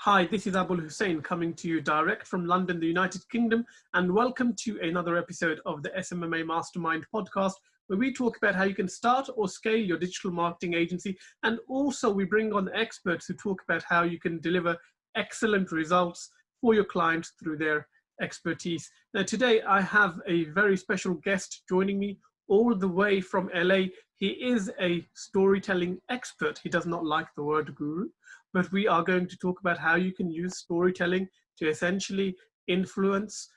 Hi, this is Abul Hussein coming to you direct from London, the United Kingdom, and welcome to another episode of the SMMA Mastermind podcast, where we talk about how you can start or scale your digital marketing agency. And also we bring on experts who talk about how you can deliver excellent results for your clients through their expertise. Now, today I have a very special guest joining me all the way from LA. He is a storytelling expert. He does not like the word guru, but we are going to talk about how you can use storytelling to essentially influence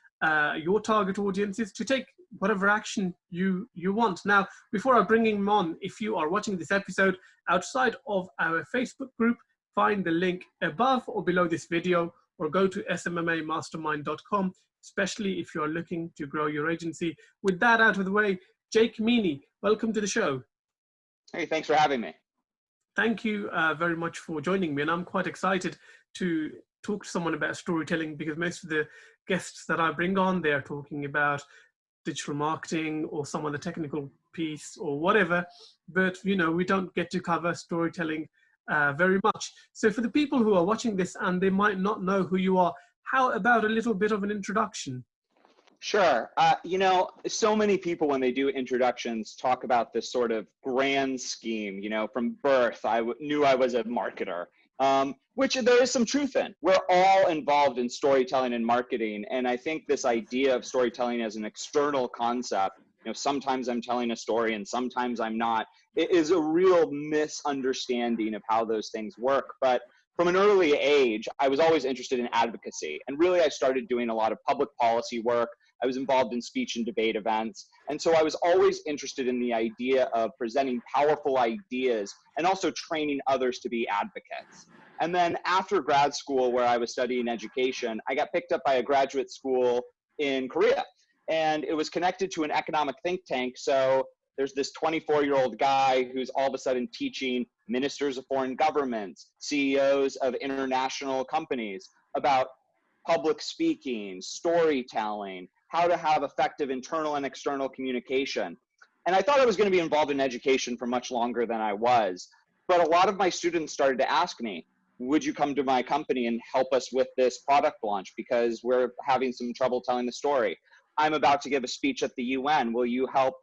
your target audiences to take whatever action you want. Now, before I bring him on, if you are watching this episode outside of our Facebook group, find the link above or below this video, or go to smmamastermind.com, especially if you're looking to grow your agency. With that out of the way, Jake Meany, welcome to the show. Hey, thanks for having me. Thank you very much for joining me. And I'm quite excited to talk to someone about storytelling, because most of the guests that I bring on, they're talking about digital marketing or some other technical piece or whatever. But, you know, we don't get to cover storytelling very much. So for the people who are watching this and they might not know who you are, how about a little bit of an introduction? Sure. You know, so many people when they do introductions talk about this sort of grand scheme. You know, from birth, I knew I was a marketer, which there is some truth in. We're all involved in storytelling and marketing. And I think this idea of storytelling as an external concept, you know, sometimes I'm telling a story and sometimes I'm not, it is a real misunderstanding of how those things work. But from an early age, I was always interested in advocacy. And really, I started doing a lot of public policy work. I was involved in speech and debate events. And so I was always interested in the idea of presenting powerful ideas and also training others to be advocates. And then after grad school, where I was studying education, I got picked up by a graduate school in Korea. And it was connected to an economic think tank. So there's this 24-year-old guy who's all of a sudden teaching ministers of foreign governments, CEOs of international companies about public speaking, storytelling, how to have effective internal and external communication. And I thought I was going to be involved in education for much longer than I was. But a lot of my students started to ask me, would you come to my company and help us with this product launch, because we're having some trouble telling the story? I'm about to give a speech at the UN. Will you help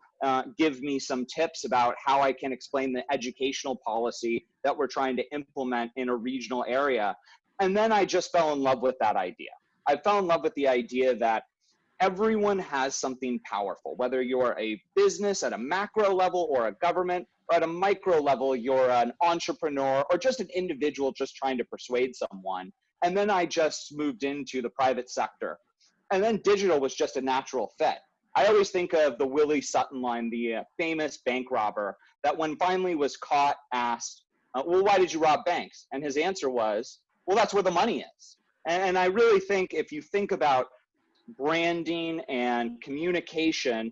give me some tips about how I can explain the educational policy that we're trying to implement in a regional area? And then I just fell in love with that idea. I fell in love with the idea that everyone has something powerful, whether you're a business at a macro level or a government, or at a micro level, you're an entrepreneur or just an individual just trying to persuade someone. And then I just moved into the private sector. And then digital was just a natural fit. I always think of the Willie Sutton line, the famous bank robber, that when finally was caught asked, well, why did you rob banks? And his answer was, well, that's where the money is. And I really think if you think about branding and communication,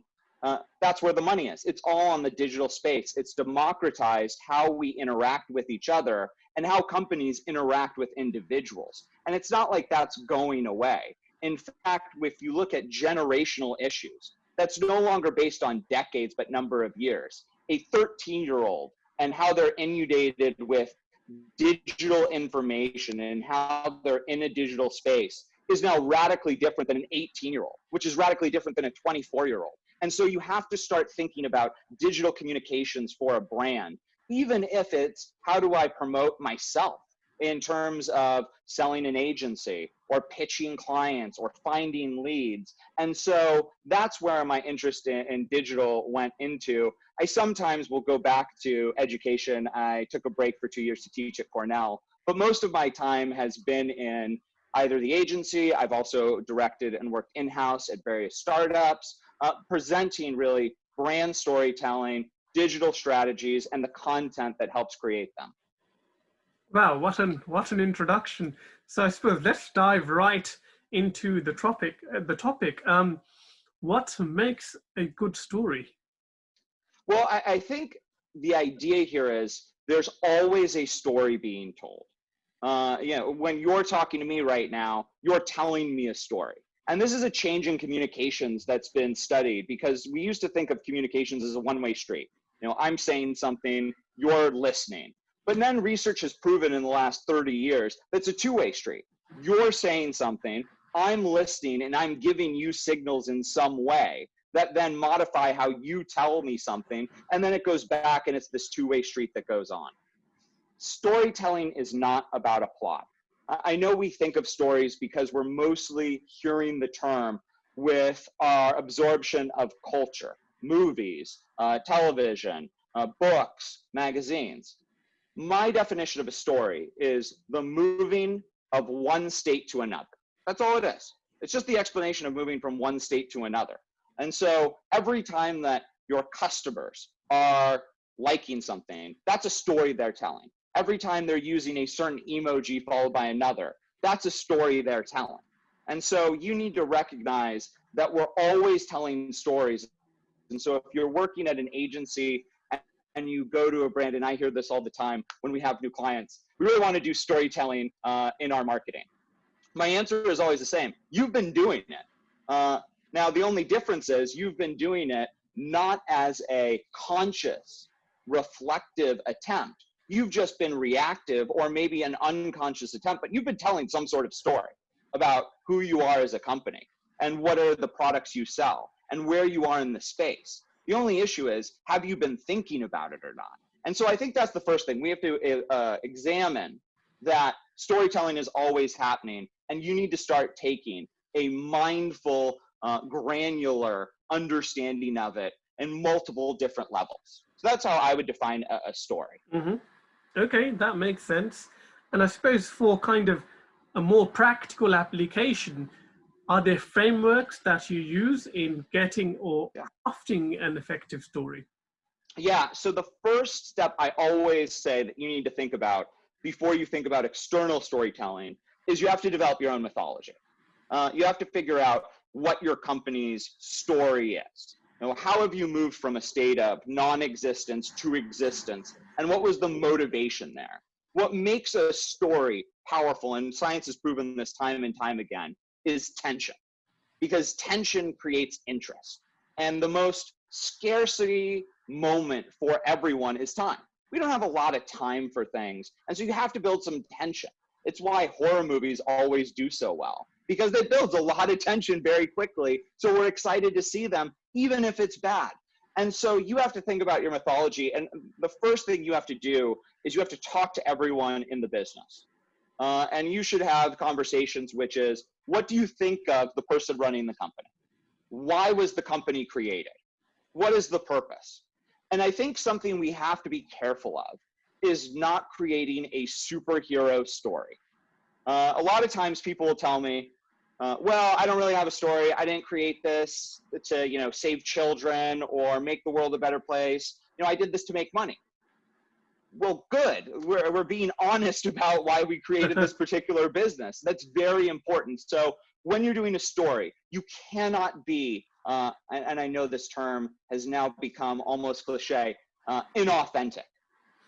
that's where the money is. It's all on the digital space. It's democratized how we interact with each other and how companies interact with individuals. And it's not like that's going away. In fact, if you look at generational issues, that's no longer based on decades, but number of years. A 13-year-old and how they're inundated with digital information and how they're in a digital space is now radically different than an 18-year-old, which is radically different than a 24-year-old. And so you have to start thinking about digital communications for a brand, even if it's how do I promote myself in terms of selling an agency or pitching clients or finding leads. And so that's where my interest in digital went into. I sometimes will go back to education. I took a break for 2 years to teach at Cornell, but most of my time has been in either the agency. I've also directed and worked in-house at various startups, presenting really brand storytelling, digital strategies, and the content that helps create them. Wow, what an introduction. So I suppose let's dive right into the topic. What makes a good story? Well, I think the idea here is there's always a story being told. You know, when you're talking to me right now, you're telling me a story. And this is a change in communications that's been studied, because we used to think of communications as a one-way street. You know, I'm saying something, you're listening. But then research has proven in the last 30 years that it's a two-way street. You're saying something, I'm listening, and I'm giving you signals in some way that then modify how you tell me something, and then it goes back and it's this two-way street that goes on. Storytelling is not about a plot. I know we think of stories because we're mostly hearing the term with our absorption of culture, movies, television, books, magazines. My definition of a story is the moving of one state to another. That's all it is. It's just the explanation of moving from one state to another. And so every time that your customers are liking something, that's a story they're telling. Every time they're using a certain emoji followed by another, that's a story they're telling. And so you need to recognize that we're always telling stories. And so if you're working at an agency and you go to a brand, and I hear this all the time when we have new clients, we really want to do storytelling in our marketing. My answer is always the same. You've been doing it. Now, the only difference is you've been doing it not as a conscious, reflective attempt. You've just been reactive or maybe an unconscious attempt, but you've been telling some sort of story about who you are as a company and what are the products you sell and where you are in the space. The only issue is, have you been thinking about it or not? And so I think that's the first thing. We have to examine that storytelling is always happening, and you need to start taking a mindful, granular understanding of it in multiple different levels. So that's how I would define a story. Mm-hmm. Okay, that makes sense. And I suppose for kind of a more practical application, are there frameworks that you use in getting or crafting an effective story? Yeah, so the first step I always say that you need to think about before you think about external storytelling is you have to develop your own mythology. You have to figure out what your company's story is. You know, how have you moved from a state of non-existence to existence, and what was the motivation there? What makes a story powerful, and science has proven this time and time again, is tension, because tension creates interest. And the most scarcity moment for everyone is time. We don't have a lot of time for things, and so you have to build some tension. It's why horror movies always do so well, because they build a lot of tension very quickly, so we're excited to see them, even if it's bad. And so you have to think about your mythology, and the first thing you have to do is you have to talk to everyone in the business. And you should have conversations, which is, what do you think of the person running the company? Why was the company created? What is the purpose? And I think something we have to be careful of is not creating a superhero story. A lot of times people will tell me, well, I don't really have a story. I didn't create this to, you know, save children or make the world a better place. You know, I did this to make money. Well, good. We're being honest about why we created this particular business. That's very important. So when you're doing a story, you cannot be, and I know this term has now become almost cliche, inauthentic.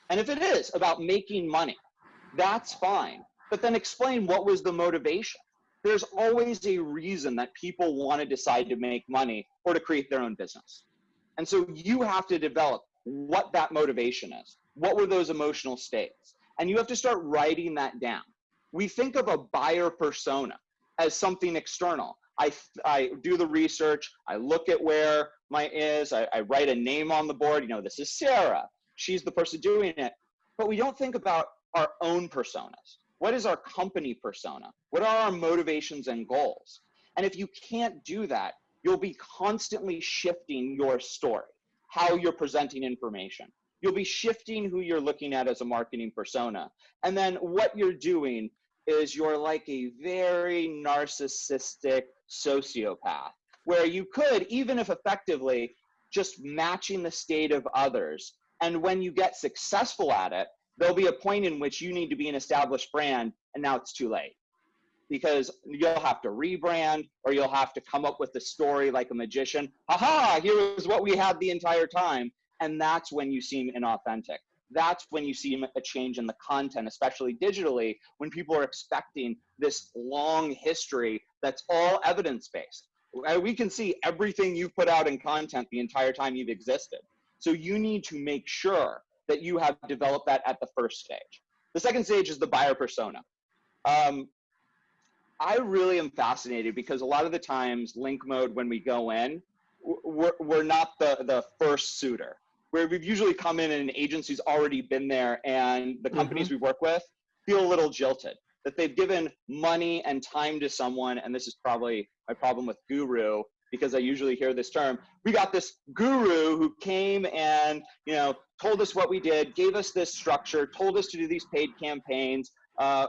And if it is about making money, that's fine. But then explain what was the motivation. There's always a reason that people want to decide to make money or to create their own business. And so you have to develop what that motivation is. What were those emotional states? And you have to start writing that down. We think of a buyer persona as something external. I do the research, I look at where I write a name on the board, you know, this is Sarah, she's the person doing it. But we don't think about our own personas. What is our company persona? What are our motivations and goals? And if you can't do that, you'll be constantly shifting your story, how you're presenting information. You'll be shifting who you're looking at as a marketing persona. And then what you're doing is you're like a very narcissistic sociopath, where you could, even if effectively, just matching the state of others. And when you get successful at it, there'll be a point in which you need to be an established brand, and now it's too late. Because you'll have to rebrand, or you'll have to come up with a story like a magician. Aha, here is what we had the entire time. And that's when you seem inauthentic. That's when you see a change in the content, especially digitally, when people are expecting this long history that's all evidence-based. We can see everything you've put out in content the entire time you've existed. So you need to make sure that you have developed that at the first stage. The second stage is the buyer persona. I really am fascinated because a lot of the times link mode, when we go in, we're not the first suitor. Where we've usually come in and an agency's already been there, and the companies we work with feel a little jilted, that they've given money and time to someone, and this is probably my problem with guru, because I usually hear this term. We got this guru who came and, you know, told us what we did, gave us this structure, told us to do these paid campaigns.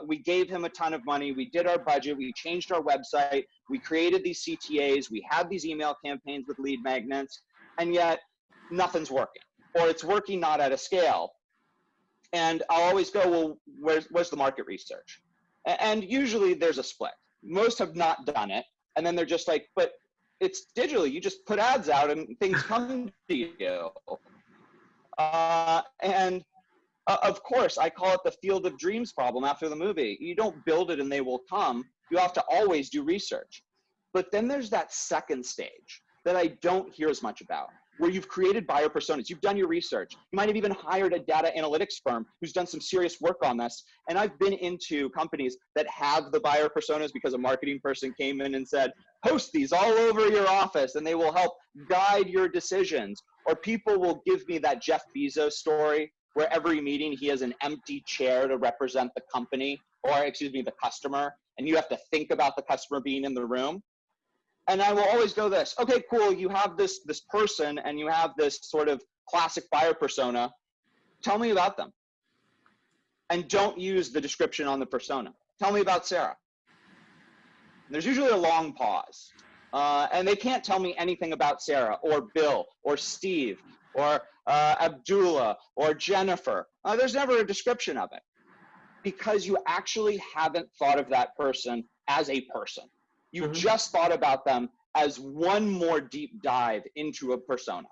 We gave him a ton of money. We did our budget. We changed our website. We created these CTAs. We had these email campaigns with lead magnets, and yet nothing's working, or it's working not at a scale. And I'll always go, well, where's the market research? And usually there's a split. Most have not done it. And then they're just like, but it's digital. You just put ads out and things come to you. Of course, I call it the field of dreams problem after the movie. You don't build it and they will come. You have to always do research. But then there's that second stage that I don't hear as much about, where you've created buyer personas, you've done your research. You might have even hired a data analytics firm who's done some serious work on this. And I've been into companies that have the buyer personas because a marketing person came in and said, post these all over your office and they will help guide your decisions. Or people will give me that Jeff Bezos story where every meeting he has an empty chair to represent the company, or excuse me, the customer, and you have to think about the customer being in the room. And I will always go this, okay, cool, you have this person and you have this sort of classic buyer persona. Tell me about them. And don't use the description on the persona. Tell me about Sarah. And there's usually a long pause. And they can't tell me anything about Sarah or Bill or Steve or Abdullah or Jennifer. There's never a description of it because you actually haven't thought of that person as a person. You just thought about them as one more deep dive into a persona.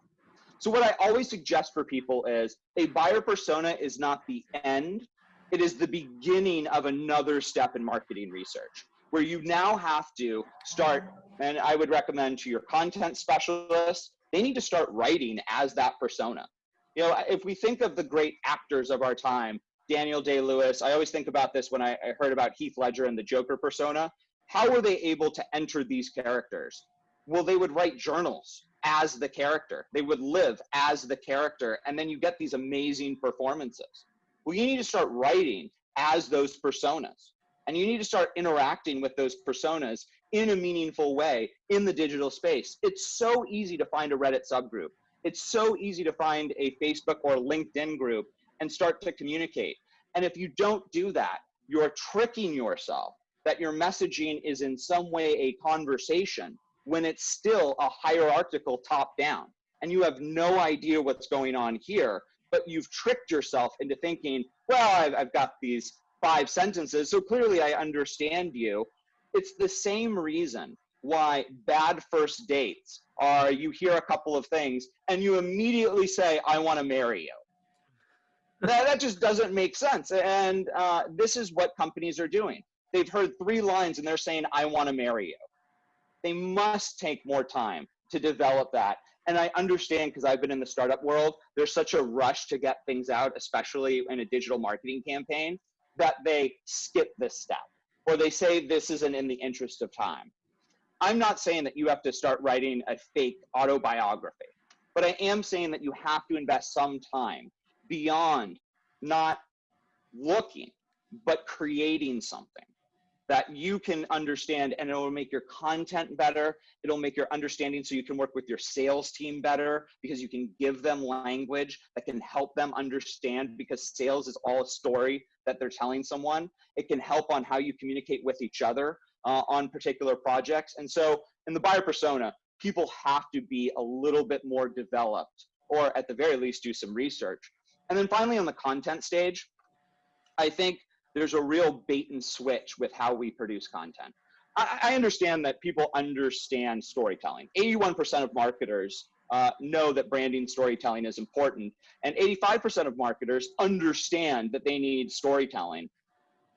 So what I always suggest for people is a buyer persona is not the end. It is the beginning of another step in marketing research, where you now have to start, and I would recommend to your content specialists, they need to start writing as that persona. You know, if we think of the great actors of our time, Daniel Day-Lewis, I always think about this when I heard about Heath Ledger and the Joker persona. How were they able to enter these characters? Well, they would write journals as the character. They would live as the character, and then you get these amazing performances. Well, you need to start writing as those personas, and you need to start interacting with those personas in a meaningful way in the digital space. It's so easy to find a Reddit subgroup. It's so easy to find a Facebook or LinkedIn group and start to communicate. And if you don't do that, you're tricking yourself that your messaging is in some way a conversation when it's still a hierarchical top-down. And you have no idea what's going on here, but you've tricked yourself into thinking, well, I've got these 5 sentences, so clearly I understand you. It's the same reason why bad first dates are you hear a couple of things and you immediately say, I want to marry you. That just doesn't make sense. And this is what companies are doing. They've heard 3 lines and they're saying, I want to marry you. They must take more time to develop that. And I understand, because I've been in the startup world, there's such a rush to get things out, especially in a digital marketing campaign, that they skip this step, or they say this isn't in the interest of time. I'm not saying that you have to start writing a fake autobiography, but I am saying that you have to invest some time beyond not looking, but creating something that you can understand, and it will make your content better. It'll make your understanding so you can work with your sales team better, because you can give them language that can help them understand, because sales is all a story that they're telling someone. It can help on how you communicate with each other on particular projects. And so in the buyer persona, people have to be a little bit more developed, or at the very least do some research. And then finally on the content stage, I think there's a real bait and switch with how we produce content. I understand that people understand storytelling. 81% of marketers know that branding storytelling is important, and 85% of marketers understand that they need storytelling,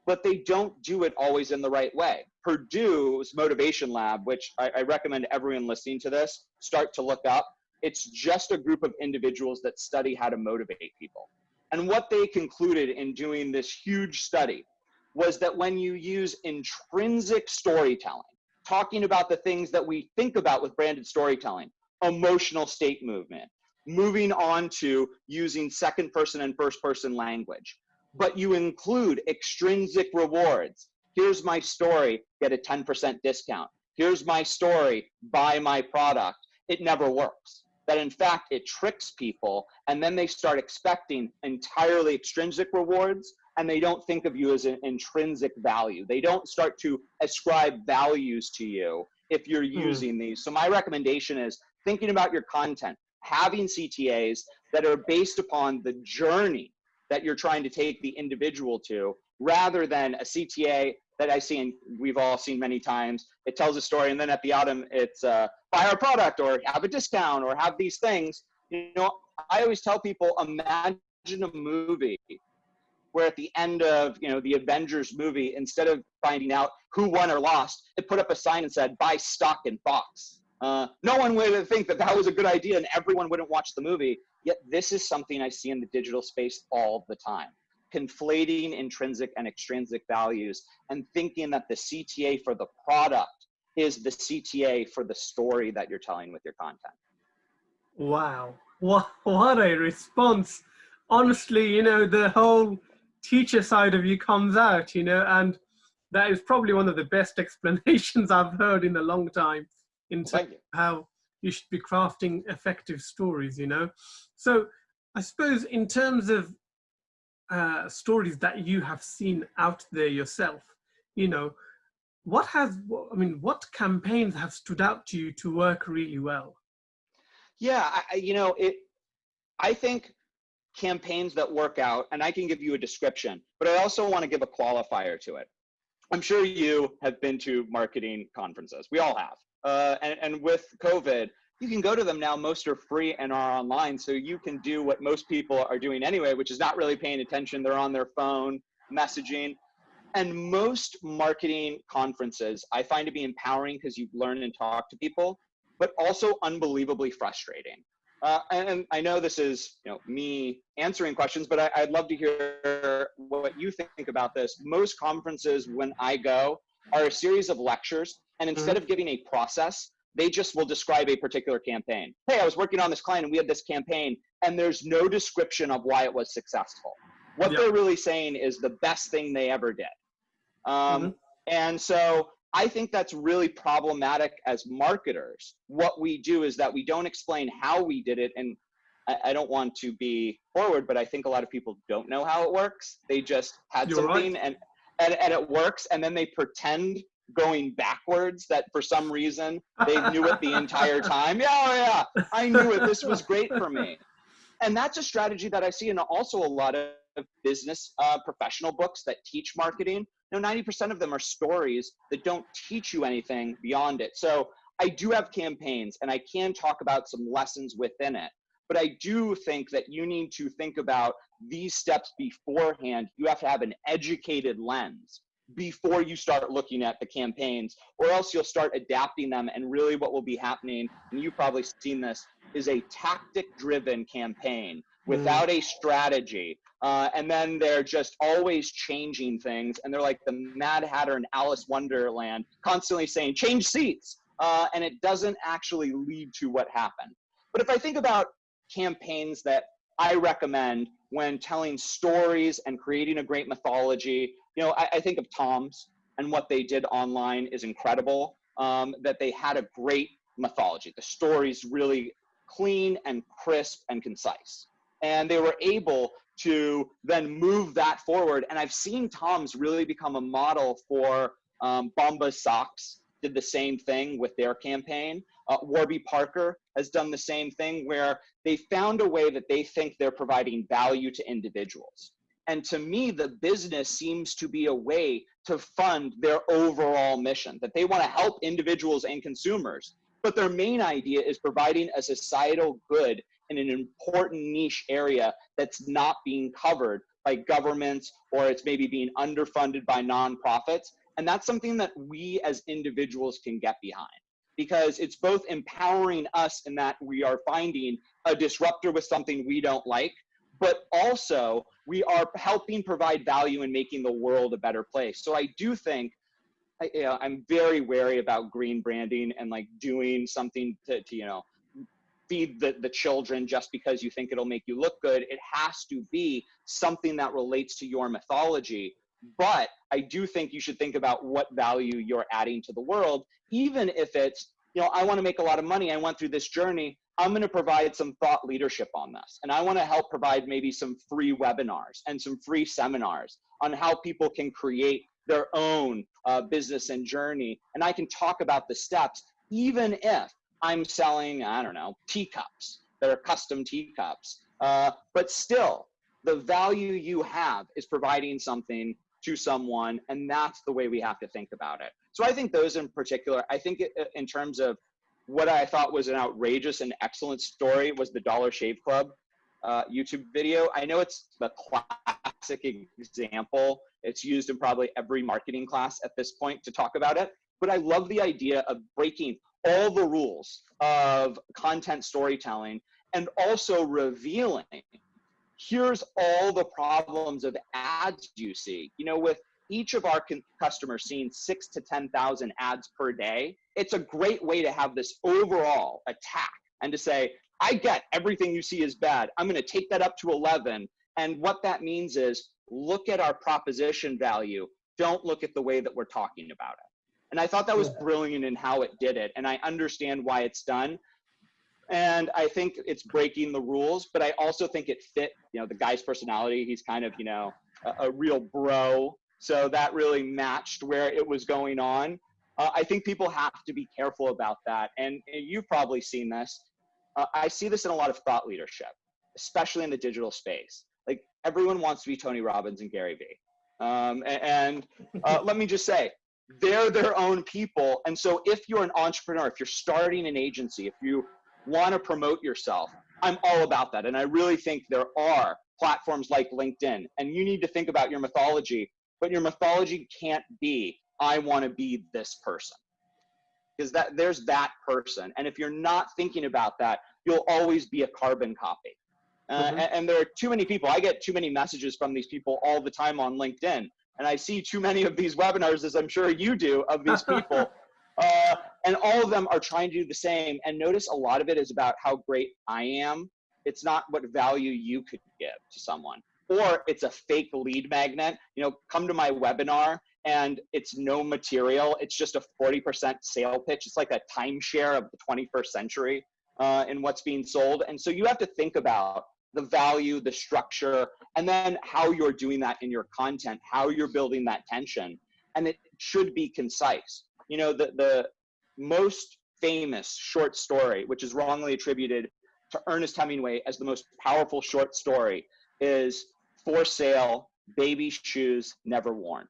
but they don't do it always in the right way. Purdue's Motivation Lab, which I recommend everyone listening to this start to look up, it's just a group of individuals that study how to motivate people. And what they concluded in doing this huge study was that when you use intrinsic storytelling, talking about the things that we think about with branded storytelling, emotional state movement, moving on to using second person and first person language, but you include extrinsic rewards. Here's my story, get a 10% discount. Here's my story, buy my product. It never works. That in fact, it tricks people, and then they start expecting entirely extrinsic rewards, and they don't think of you as an intrinsic value. They don't start to ascribe values to you if you're using these. So my recommendation is thinking about your content, having CTAs that are based upon the journey that you're trying to take the individual to, rather than a CTA that I see, and we've all seen many times. It tells a story, and then at the bottom, it's buy our product, or have a discount, or have these things. You know, I always tell people, imagine a movie where at the end of, you know, the Avengers movie, instead of finding out who won or lost, it put up a sign and said, buy stock in Fox. No one would think that that was a good idea, and everyone wouldn't watch the movie. Yet this is something I see in the digital space all the time. Conflating intrinsic and extrinsic values and thinking that the CTA for the product is the CTA for the story that you're telling with your content. Wow, what a response. Honestly, you know, the whole teacher side of you comes out, you know, and that is probably one of the best explanations I've heard in a long time in terms of how you should be crafting effective stories, you know. So I suppose in terms of stories that you have seen out there yourself, you know, what campaigns have stood out to you to work really well? Yeah, I think campaigns that work out, and I can give you a description, but I also want to give a qualifier to it. I'm sure you have been to marketing conferences. We all have. And with COVID, you can go to them now. Most are free and are online. So you can do what most people are doing anyway, which is not really paying attention. They're on their phone, messaging. And most marketing conferences, I find to be empowering because you learn and talk to people, but also unbelievably frustrating. And I know this is, you know, me answering questions, but I'd love to hear what you think about this. Most conferences, when I go, are a series of lectures, and instead of giving a process, they just will describe a particular campaign. Hey, I was working on this client and we had this campaign, and there's no description of why it was successful. What they're really saying is the best thing they ever did. And so I think that's really problematic as marketers. What we do is that we don't explain how we did it. And I don't want to be forward, but I think a lot of people don't know how it works. They just had something and it works. And then they pretend going backwards that for some reason they knew it the entire time. Yeah, I knew it. This was great for me. And that's a strategy that I see in also a lot of business professional books that teach marketing. You know, 90% of them are stories that don't teach you anything beyond it. So I do have campaigns, and I can talk about some lessons within it. But I do think that you need to think about these steps beforehand. You have to have an educated lens before you start looking at the campaigns, or else you'll start adapting them. And really what will be happening, and you've probably seen this, is a tactic-driven campaign without a strategy. And then they're just always changing things. And they're like the Mad Hatter in Alice Wonderland, constantly saying, change seats. And it doesn't actually lead to what happened. But if I think about campaigns that I recommend when telling stories and creating a great mythology, you know, I think of Tom's, and what they did online is incredible, that they had a great mythology. The story's really clean and crisp and concise. And they were able to then move that forward. And I've seen Tom's really become a model for Bombas Socks, did the same thing with their campaign. Warby Parker has done the same thing, where they found a way that they think they're providing value to individuals. And to me, the business seems to be a way to fund their overall mission, that they want to help individuals and consumers. But their main idea is providing a societal good in an important niche area that's not being covered by governments, or it's maybe being underfunded by nonprofits. And that's something that we as individuals can get behind, because it's both empowering us in that we are finding a disruptor with something we don't like, but also we are helping provide value in making the world a better place. So I do think, I'm very wary about green branding and like doing something to feed the children just because you think it'll make you look good. It has to be something that relates to your mythology. But I do think you should think about what value you're adding to the world, even if it's, I want to make a lot of money. I went through this journey. I'm going to provide some thought leadership on this. And I want to help provide maybe some free webinars and some free seminars on how people can create their own business and journey. And I can talk about the steps, even if I'm selling, I don't know, teacups that are custom teacups. But still, the value you have is providing something to someone, and that's the way we have to think about it. So I think those in particular, I think in terms of what I thought was an outrageous and excellent story was the Dollar Shave Club YouTube video. I know it's the classic example. It's used in probably every marketing class at this point to talk about it. But I love the idea of breaking all the rules of content storytelling and also revealing, here's all the problems of ads you see. With each of our customers seeing 6,000 to 10,000 ads per day, it's a great way to have this overall attack and to say, I get everything you see is bad. I'm going to take that up to 11. And what that means is look at our proposition value. Don't look at the way that we're talking about it. And I thought that was brilliant in how it did it. And I understand why it's done. And I think it's breaking the rules, but I also think it fit, the guy's personality. He's kind of, a real bro. So that really matched where it was going on. I think people have to be careful about that. And you've probably seen this. I see this in a lot of thought leadership, especially in the digital space. Like everyone wants to be Tony Robbins and Gary Vee. Let me just say, they're their own people. And so if you're an entrepreneur, if you're starting an agency, if you want to promote yourself, I'm all about that. And I really think there are platforms like LinkedIn, and you need to think about your mythology, but your mythology can't be, I want to be this person. Because there's that person. And if you're not thinking about that, you'll always be a carbon copy. And there are too many people. I get too many messages from these people all the time on LinkedIn. And I see too many of these webinars, as I'm sure you do, of these people. And all of them are trying to do the same. And notice a lot of it is about how great I am. It's not what value you could give to someone. Or it's a fake lead magnet. Come to my webinar and it's no material. It's just a 40% sale pitch. It's like a timeshare of the 21st century in what's being sold. And so you have to think about the value, the structure, and then how you're doing that in your content, how you're building that tension. And it should be concise. The most famous short story, which is wrongly attributed to Ernest Hemingway as the most powerful short story, is For Sale, Baby Shoes Never Worn.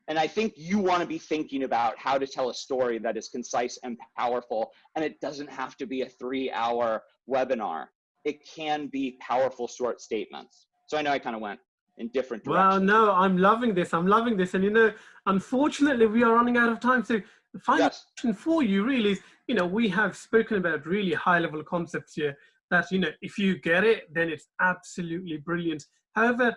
And I think you want to be thinking about how to tell a story that is concise and powerful. And it doesn't have to be a 3-hour webinar. It can be powerful short statements. So I know I kind of went in different directions. Well, no, I'm loving this. I'm loving this. And, unfortunately, we are running out of time. So the final question for you really is, we have spoken about really high-level concepts here that, if you get it, then it's absolutely brilliant. However,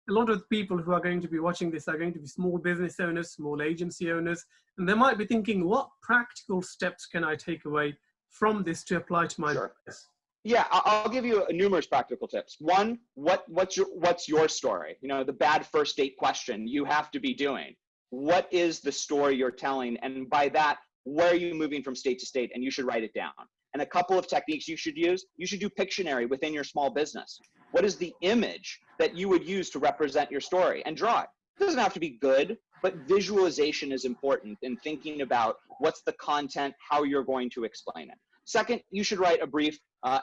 a lot of people who are going to be watching this are going to be small business owners, small agency owners, and they might be thinking, what practical steps can I take away from this to apply to my business? Yeah, I'll give you numerous practical tips. One, what's your story? The bad first date question you have to be doing. What is the story you're telling? And by that, where are you moving from state to state? And you should write it down. And a couple of techniques you should use. You should do Pictionary within your small business. What is the image that you would use to represent your story? And draw it. It doesn't have to be good, but visualization is important in thinking about what's the content, how you're going to explain it. Second, you should write a brief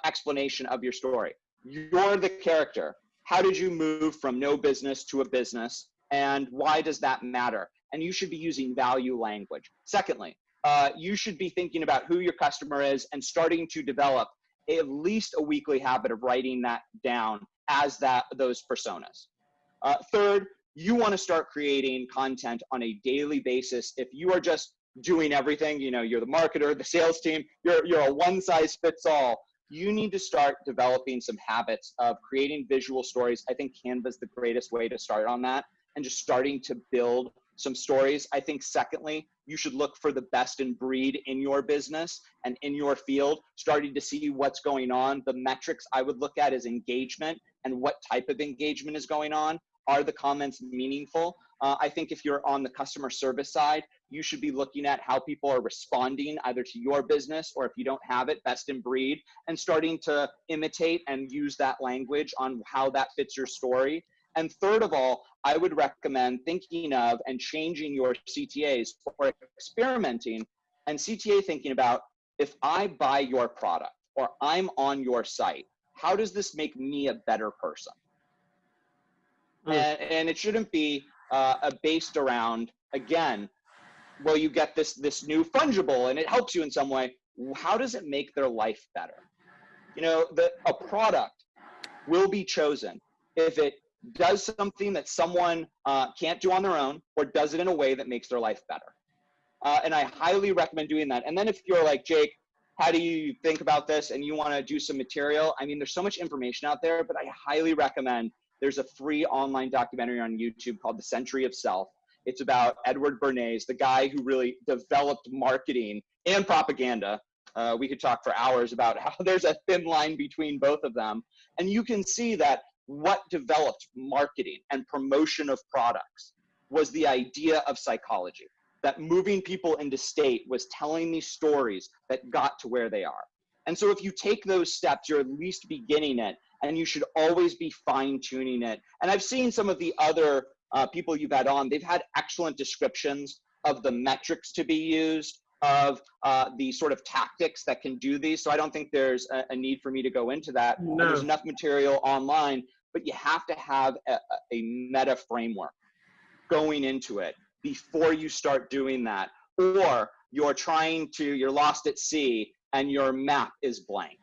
explanation of your story. You're the character. How did you move from no business to a business? And why does that matter? And you should be using value language. Secondly, you should be thinking about who your customer is and starting to develop at least a weekly habit of writing that down as those personas. Third, you want to start creating content on a daily basis. If you are just doing everything, you're the marketer, the sales team, you're a one-size-fits-all. you need to start developing some habits of creating visual stories. I think Canva is the greatest way to start on that, and just starting to build some stories. I think secondly, you should look for the best in breed in your business and in your field, starting to see what's going on. The metrics I would look at is engagement and what type of engagement is going on. Are the comments meaningful? I think if you're on the customer service side, you should be looking at how people are responding either to your business, or if you don't have it, best in breed, and starting to imitate and use that language on how that fits your story. And third of all, I would recommend thinking of and changing your CTAs, or experimenting and CTA thinking about, if I buy your product or I'm on your site, how does this make me a better person? And it shouldn't be based around, again, well, you get this new fungible and it helps you in some way. How does it make their life better? You know, a product will be chosen if it does something that someone can't do on their own, or does it in a way that makes their life better. And I highly recommend doing that. And then if you're like, Jake, how do you think about this and you want to do some material? I mean, there's so much information out there, but I highly recommend, there's a free online documentary on YouTube called The Century of Self. It's about Edward Bernays, the guy who really developed marketing and propaganda. We could talk for hours about how there's a thin line between both of them. And you can see that what developed marketing and promotion of products was the idea of psychology, that moving people into state was telling these stories that got to where they are. And so if you take those steps, you're at least beginning it, and you should always be fine tuning it. And I've seen some of the other people you've had on, they've had excellent descriptions of the metrics to be used, of the sort of tactics that can do these. So I don't think there's a need for me to go into that. No. And there's enough material online, but you have to have a meta framework going into it before you start doing that. Or you're lost at sea and your map is blank.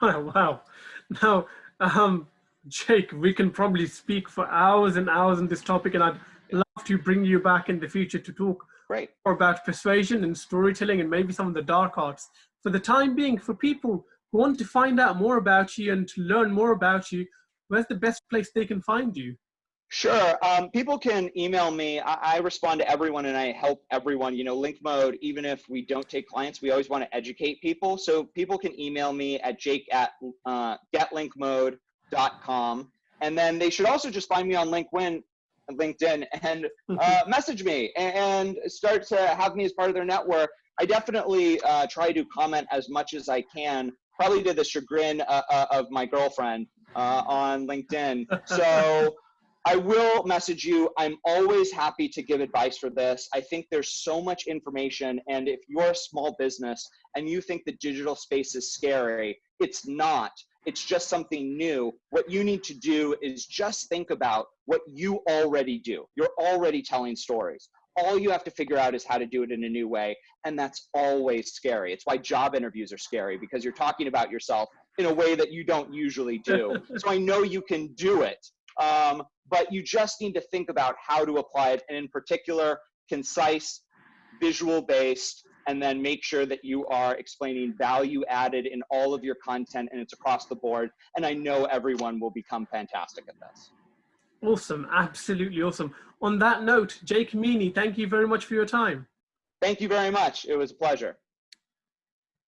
Wow. Now, Jake, we can probably speak for hours and hours on this topic, and I'd love to bring you back in the future to talk Great. more about persuasion and storytelling and maybe some of the dark arts. For the time being, for people who want to find out more about you and to learn more about you, where's the best place they can find you? Sure. People can email me. I respond to everyone and I help everyone. You know, Link Mode, even if we don't take clients, we always want to educate people. So people can email me at jake@getlinkmode.com. And then they should also just find me on LinkedIn and message me and start to have me as part of their network. I definitely try to comment as much as I can, probably to the chagrin of my girlfriend on LinkedIn. So I will message you. I'm always happy to give advice for this. I think there's so much information, and if you're a small business and you think the digital space is scary, it's not. It's just something new. What you need to do is just think about what you already do. You're already telling stories. All you have to figure out is how to do it in a new way, and that's always scary. It's why job interviews are scary, because you're talking about yourself in a way that you don't usually do. So I know you can do it. But you just need to think about how to apply it, and in particular, concise, visual-based, and then make sure that you are explaining value added in all of your content, and it's across the board. And I know everyone will become fantastic at this. Awesome. Absolutely awesome. On that note, Jake Meany, thank you very much for your time. Thank you very much. It was a pleasure.